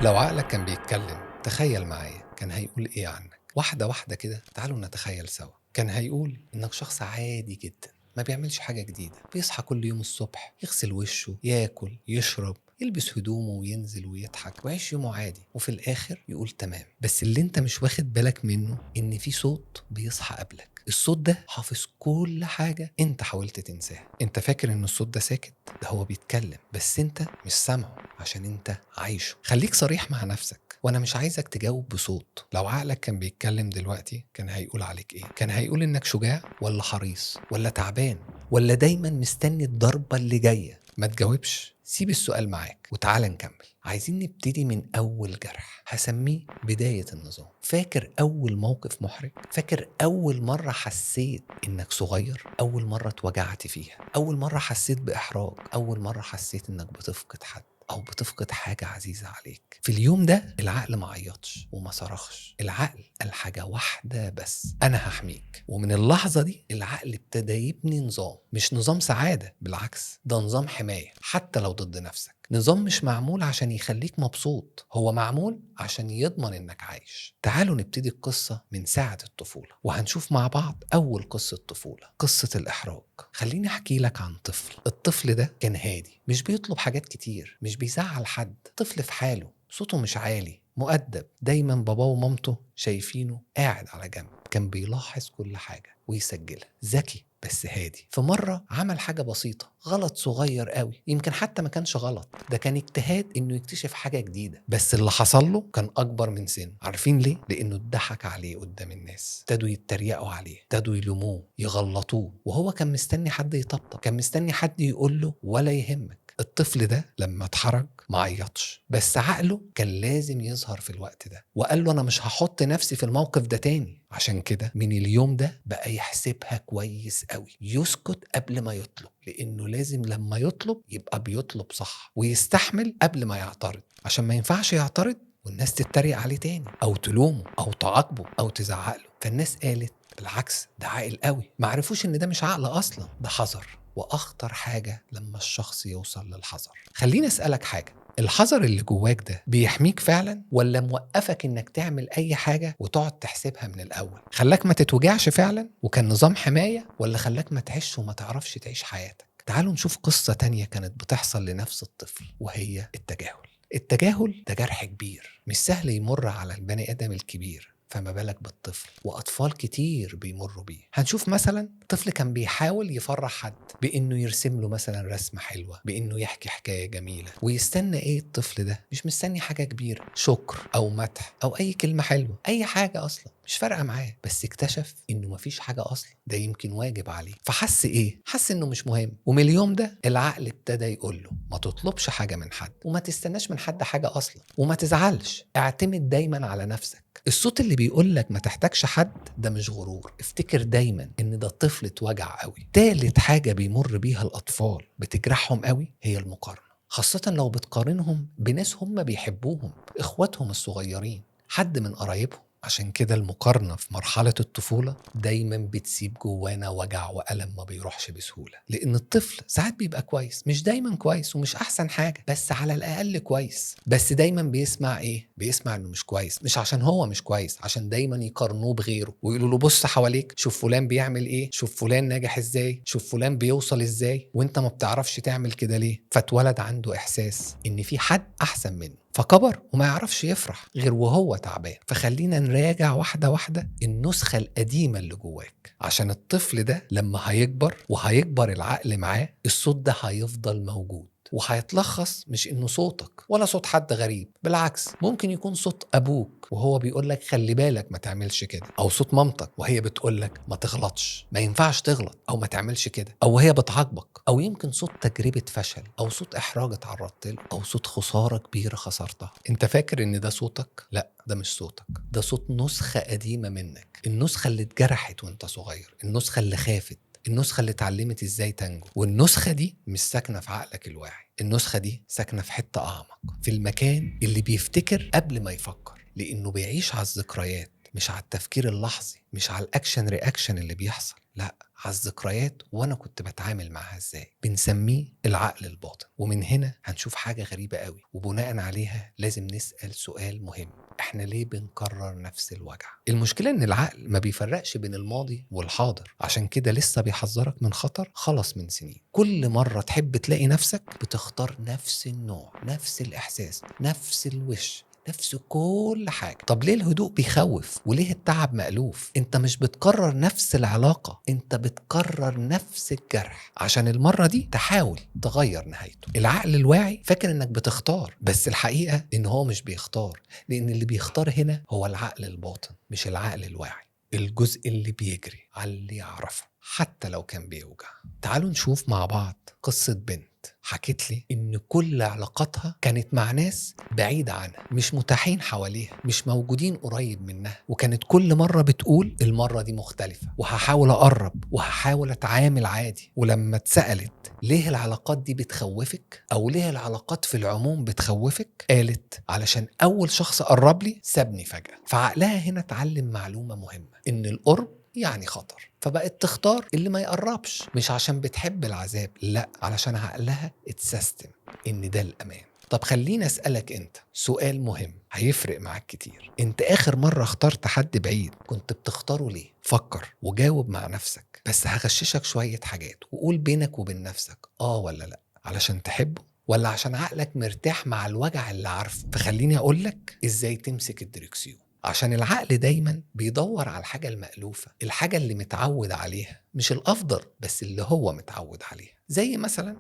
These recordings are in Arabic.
لو عقلك كان بيتكلم تخيل معايا كان هيقول ايه عنك؟ واحدة واحدة كده تعالوا نتخيل سوا. كان هيقول انك شخص عادي جدا، ما بيعملش حاجة جديدة، بيصحى كل يوم الصبح يغسل وشه، ياكل، يشرب، يلبس هدومه وينزل ويضحك ويعيش يومه عادي، وفي الاخر يقول تمام. بس اللي انت مش واخد بالك منه ان في صوت بيصحى قبلك. الصوت ده حافظ كل حاجة انت حاولت تنساها. انت فاكر ان الصوت ده ساكت؟ ده هو بيتكلم بس انت مش سامعه عشان انت عايشه. خليك صريح مع نفسك، وانا مش عايزك تجاوب بصوت. لو عقلك كان بيتكلم دلوقتي كان هيقول عليك ايه؟ كان هيقول انك شجاع ولا حريص ولا تعبان ولا دايما مستني الضربة اللي جاية؟ ما تجاوبش، سيب السؤال معاك وتعال نكمل. عايزين نبتدي من أول جرح هسميه بداية النظام. فاكر أول موقف محرج؟ فاكر أول مرة حسيت إنك صغير؟ أول مرة اتوجعت فيها؟ أول مرة حسيت بإحراج؟ أول مرة حسيت إنك بتفقد حد أو بتفقد حاجة عزيزة عليك؟ في اليوم ده العقل ما عيطش وما صرخش، العقل قال حاجة واحدة بس: أنا هحميك. ومن اللحظة دي العقل ابتدى يبني نظام، مش نظام سعادة، بالعكس ده نظام حماية حتى لو ضد نفسك. نظام مش معمول عشان يخليك مبسوط، هو معمول عشان يضمن إنك عايش. تعالوا نبتدي القصة من ساعة الطفولة، وهنشوف مع بعض أول قصة طفولة، قصة الإحراج. خليني أحكي لك عن طفل. الطفل ده كان هادي، مش بيطلب حاجات كتير، مش بيزعل حد، طفل في حاله، صوته مش عالي، مؤدب، دايما باباه ومامته شايفينه قاعد على جنب. كان بيلاحظ كل حاجة ويسجلها، ذكي بس هادي. في مرة عمل حاجة بسيطة، غلط صغير قوي، يمكن حتى ما كانش غلط، ده كان اجتهاد انه يكتشف حاجة جديدة، بس اللي حصل له كان اكبر من سنه. عارفين ليه؟ لانه اتضحك عليه قدام الناس، ابتدوا يتريقوا عليه، ابتدوا يلوموه، يغلطوه، وهو كان مستني حد يطبطب، كان مستني حد يقول له ولا يهمك. الطفل ده لما اتحرج ما عيطش، بس عقله كان لازم يظهر في الوقت ده وقال له انا مش هحط نفسي في الموقف ده تاني. عشان كده من اليوم ده بقى يحسبها كويس قوي، يسكت قبل ما يطلب، لانه لازم لما يطلب يبقى بيطلب صح، ويستحمل قبل ما يعترض، عشان ما ينفعش يعترض والناس تتريق عليه تاني او تلومه او تعاقبه او تزعق له. فالناس قالت بالعكس ده عاقل قوي. ما عرفوش ان ده مش عقل اصلا، ده حذر. واخطر حاجة لما الشخص يوصل للحذر. خليني اسألك حاجة، الحذر اللي جواك ده بيحميك فعلا ولا موقفك انك تعمل اي حاجة وتقعد تحسبها من الاول؟ خلاك ما تتوجعش فعلا وكان نظام حماية، ولا خلاك ما تعيش وما تعرفش تعيش حياتك؟ تعالوا نشوف قصة تانية كانت بتحصل لنفس الطفل، وهي التجاهل. التجاهل ده جرح كبير، مش سهل يمر على البني آدم الكبير، فما بالك بالطفل، وأطفال كتير بيمروا بيه. هنشوف مثلا طفل كان بيحاول يفرح حد بإنه يرسم له مثلا رسمة حلوة، بإنه يحكي حكاية جميلة، ويستنى إيه الطفل ده؟ مش مستني حاجة كبيرة، شكر أو مدح أو أي كلمة حلوة، أي حاجة أصلا مش فارقة معاه. بس اكتشف إنه مفيش حاجة أصلا، ده يمكن واجب عليه. فحس إيه؟ حس إنه مش مهم. ومن اليوم ده العقل ابتدى يقول له ما تطلبش حاجة من حد، وما تستناش من حد حاجة أصلا، وما تزعلش، اعتمد دايما على نفسك. الصوت اللي بيقول لك ما تحتاجش حد ده مش غرور، افتكر دايما ان ده طفل اتوجع قوي. تالت حاجة بيمر بيها الأطفال بتجرحهم قوي هي المقارنة، خاصة لو بتقارنهم بناس هم بيحبوهم، اخواتهم الصغيرين، حد من قرايبهم. عشان كده المقارنة في مرحلة الطفولة دايما بتسيب جوانا وجع وألم ما بيروحش بسهولة، لأن الطفل ساعات بيبقى كويس، مش دايما كويس ومش أحسن حاجة، بس على الأقل كويس. بس دايما بيسمع إيه؟ بيسمع إنه مش كويس، مش عشان هو مش كويس، عشان دايما يقارنوه بغيره ويقولوا له بص حواليك، شوف فلان بيعمل إيه، شوف فلان ناجح إزاي، شوف فلان بيوصل إزاي، وإنت ما بتعرفش تعمل كده ليه؟ فاتولد عنده إحساس إن في حد أحسن منه، فكبر وما يعرفش يفرح غير وهو تعبان. فخلينا نراجع واحدة واحدة النسخة القديمة اللي جواك، عشان الطفل ده لما هيكبر وهيكبر العقل معاه، الصوت ده هيفضل موجود، وهيتلخص مش انه صوتك ولا صوت حد غريب، بالعكس ممكن يكون صوت ابوك وهو بيقولك خلي بالك ما تعملش كده، او صوت مامتك وهي بتقولك ما تغلطش، ما ينفعش تغلط، او ما تعملش كده، او هي بتعاقبك، او يمكن صوت تجربة فشل، او صوت احراج اتعرضت له، او صوت خسارة كبيرة خسرتها. انت فاكر ان ده صوتك؟ لا، ده مش صوتك، ده صوت نسخة قديمة منك، النسخة اللي اتجرحت وانت صغير، النسخة اللي خافت، النسخة اللي اتعلمت ازاي تنجو. والنسخة دي مش ساكنة في عقلك الواعي، النسخة دي ساكنة في حتة أعمق، في المكان اللي بيفتكر قبل ما يفكر، لأنه بيعيش على الذكريات، مش على التفكير اللحظي، مش على الأكشن رياكشن اللي بيحصل. لا، على الذكريات وانا كنت بتعامل معها ازاي. بنسميه العقل الباطن. ومن هنا هنشوف حاجة غريبة قوي، وبناء عليها لازم نسأل سؤال مهم: احنا ليه بنكرر نفس الوجع؟ المشكلة ان العقل ما بيفرقش بين الماضي والحاضر، عشان كده لسه بيحذرك من خطر خلص من سنين. كل مرة تحب تلاقي نفسك بتختار نفس النوع، نفس الإحساس، نفس الوش، نفس كل حاجة. طب ليه الهدوء بيخوف؟ وليه التعب مألوف؟ انت مش بتكرر نفس العلاقة، انت بتكرر نفس الجرح عشان المرة دي تحاول تغير نهايته. العقل الواعي فاكر انك بتختار، بس الحقيقة ان هو مش بيختار، لان اللي بيختار هنا هو العقل الباطن مش العقل الواعي، الجزء اللي بيجري على اللي يعرفه حتى لو كان بيوجع. تعالوا نشوف مع بعض قصة بنت حكت لي إن كل علاقاتها كانت مع ناس بعيدة عنها، مش متاحين حواليها، مش موجودين قريب منها، وكانت كل مرة بتقول المرة دي مختلفة وهحاول أقرب وهحاول أتعامل عادي. ولما اتسألت ليه العلاقات دي بتخوفك أو ليه العلاقات في العموم بتخوفك، قالت علشان أول شخص قرب لي سابني فجأة. فعقلها هنا اتعلم معلومة مهمة، إن القرب يعني خطر، فبقت تختار اللي ما يقربش، مش عشان بتحب العذاب، لا، علشان عقلها اتسيستم ان ده الامان. طب خليني اسألك انت سؤال مهم هيفرق معاك كتير: انت اخر مرة اخترت حد بعيد كنت بتختاره ليه؟ فكر وجاوب مع نفسك، بس هغششك شوية حاجات وقول بينك وبين نفسك ولا لا، علشان تحبه ولا عشان عقلك مرتاح مع الوجع اللي عارفه. فخليني اقولك ازاي تمسك الدركسيون، عشان العقل دايما بيدور على الحاجة المألوفة، الحاجة اللي متعود عليها، مش الأفضل بس اللي هو متعود عليها. زي مثلا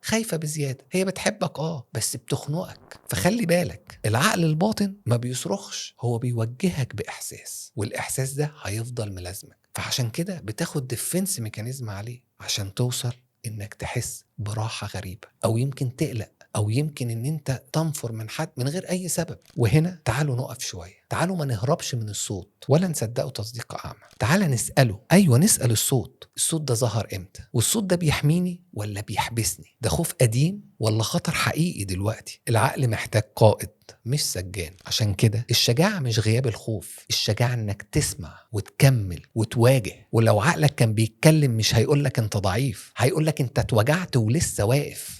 خايفة بزيادة، هي بتحبك بس بتخنقك، فخلي بالك العقل الباطن ما بيصرخش، هو بيوجهك بإحساس، والإحساس ده هيفضل ملازمك. فعشان كده بتاخد ديفنس ميكانيزم عليه عشان توصل إنك تحس براحة غريبة، أو يمكن تقلق، أو يمكن إن أنت تنفر من حد من غير أي سبب. وهنا تعالوا نقف شوية، تعالوا ما نهربش من الصوت ولا نصدقه تصديق أعمى. تعالى نسأله، نسأل الصوت ده ظهر إمتى؟ والصوت ده بيحميني ولا بيحبسني؟ ده خوف قديم ولا خطر حقيقي دلوقتي؟ العقل محتاج قائد مش سجان. عشان كده الشجاعة مش غياب الخوف، الشجاعة إنك تسمع وتكمل وتواجه. ولو عقلك كان بيتكلم مش هيقولك أنت ضعيف، هيقولك أنت اتوجعت ولسه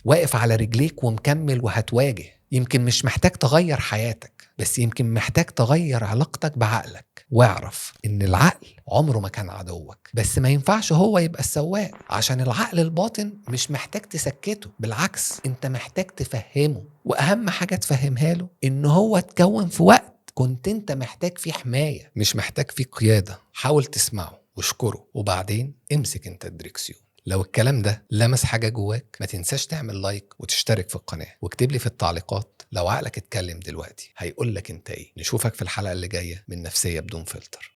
واقف على رجليك ومكمل وهتواجه. يمكن مش محتاج تغير حياتك، بس يمكن محتاج تغير علاقتك بعقلك. واعرف ان العقل عمره ما كان عدوك، بس ما ينفعش هو يبقى السواق، عشان العقل الباطن مش محتاج تسكته، بالعكس انت محتاج تفهمه. واهم حاجة تفهمها له ان هو اتكون في وقت كنت انت محتاج فيه حماية، مش محتاج فيه قيادة. حاول تسمعه واشكره، وبعدين امسك انت الدريكسيون. لو الكلام ده لمس حاجة جواك ما تنساش تعمل لايك وتشترك في القناة، واكتب لي في التعليقات لو عقلك اتكلم دلوقتي هيقولك انت ايه. نشوفك في الحلقة اللي جاية من نفسية بدون فلتر.